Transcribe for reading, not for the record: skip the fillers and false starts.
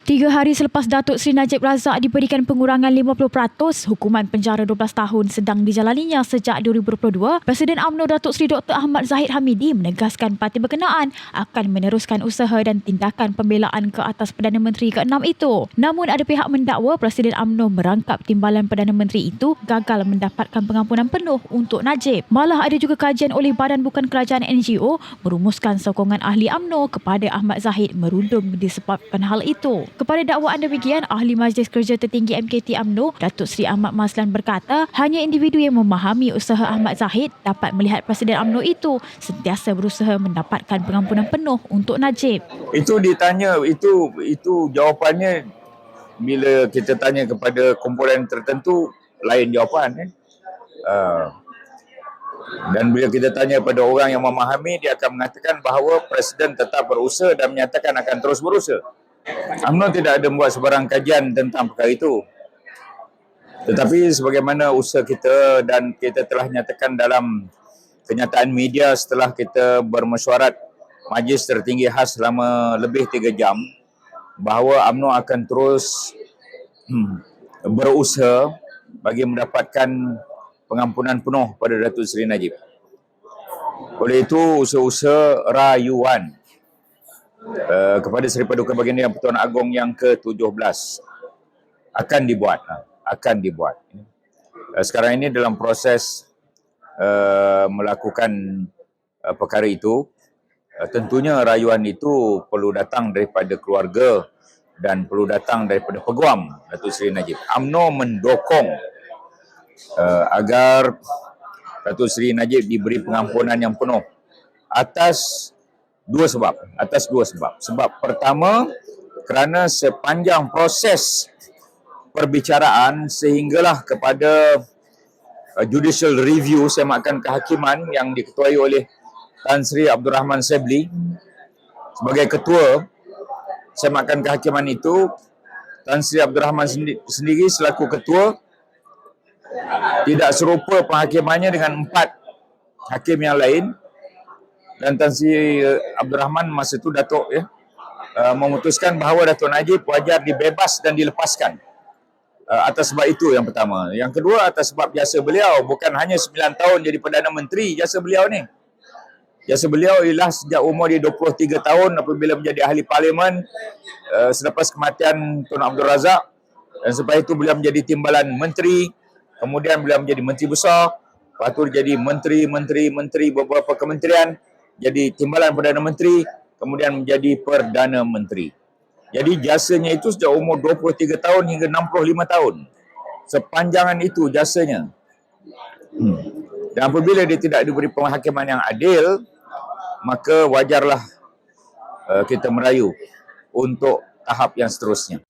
3 hari selepas Datuk Seri Najib Razak diberikan pengurangan 50% hukuman penjara 12 tahun sedang dijalaninya sejak 2022, Presiden UMNO Datuk Seri Dr. Ahmad Zahid Hamidi menegaskan parti berkenaan akan meneruskan usaha dan tindakan pembelaan ke atas Perdana Menteri ke-6 itu. Namun ada pihak mendakwa Presiden UMNO merangkap timbalan Perdana Menteri itu gagal mendapatkan pengampunan penuh untuk Najib. Malah ada juga kajian oleh Badan Bukan Kerajaan NGO merumuskan sokongan ahli UMNO kepada Ahmad Zahid merundum disebabkan hal itu. Kepada dakwaan demikian, Ahli Majlis Kerja Tertinggi MKT UMNO, Datuk Seri Ahmad Mazlan berkata, hanya individu yang memahami usaha Ahmad Zahid dapat melihat Presiden UMNO itu sentiasa berusaha mendapatkan pengampunan penuh untuk Najib. Itu ditanya, itu jawapannya bila kita tanya kepada kumpulan tertentu, lain jawapan. Dan bila kita tanya pada orang yang memahami, dia akan mengatakan bahawa Presiden tetap berusaha dan menyatakan akan terus berusaha. UMNO tidak ada membuat sebarang kajian tentang perkara itu. Tetapi sebagaimana usaha kita dan kita telah nyatakan dalam kenyataan media setelah kita bermesyuarat Majlis Tertinggi khas selama lebih 3 jam, bahawa UMNO akan terus berusaha bagi mendapatkan pengampunan penuh pada Datuk Seri Najib. Oleh itu, usaha-usaha rayuan kepada Seri Paduka Baginda Yang Pertuan Agong yang ke-17 akan dibuat. Sekarang ini dalam proses melakukan perkara itu. Tentunya rayuan itu perlu datang daripada keluarga dan perlu datang daripada peguam Datuk Seri Najib. UMNO mendukung agar Datuk Seri Najib diberi pengampunan yang penuh atas dua sebab. Sebab pertama, kerana sepanjang proses perbicaraan sehinggalah kepada judicial review semakan kehakiman yang diketuai oleh Tan Sri Abdul Rahman Sebli sebagai ketua semakan kehakiman itu. Tan Sri Abdul Rahman sendiri selaku ketua tidak serupa penghakimannya dengan 4 hakim yang lain. Dan Tan Sri Abdul Rahman masa itu Datuk memutuskan bahawa Datuk Najib wajar dibebas dan dilepaskan. Atas sebab itu yang pertama. Yang kedua, atas sebab jasa beliau. Bukan hanya 9 tahun jadi Perdana Menteri jasa beliau ni. Jasa beliau ialah sejak umur dia 23 tahun apabila menjadi ahli parlimen selepas kematian Tun Abdul Razak. Dan selepas itu beliau menjadi timbalan menteri. Kemudian beliau menjadi menteri besar. Lepas itu jadi menteri beberapa kementerian. Jadi timbalan Perdana Menteri, kemudian menjadi Perdana Menteri. Jadi jasanya itu sejak umur 23 tahun hingga 65 tahun. Sepanjangan itu jasanya. Dan apabila dia tidak diberi penghakiman yang adil, maka wajarlah kita merayu untuk tahap yang seterusnya.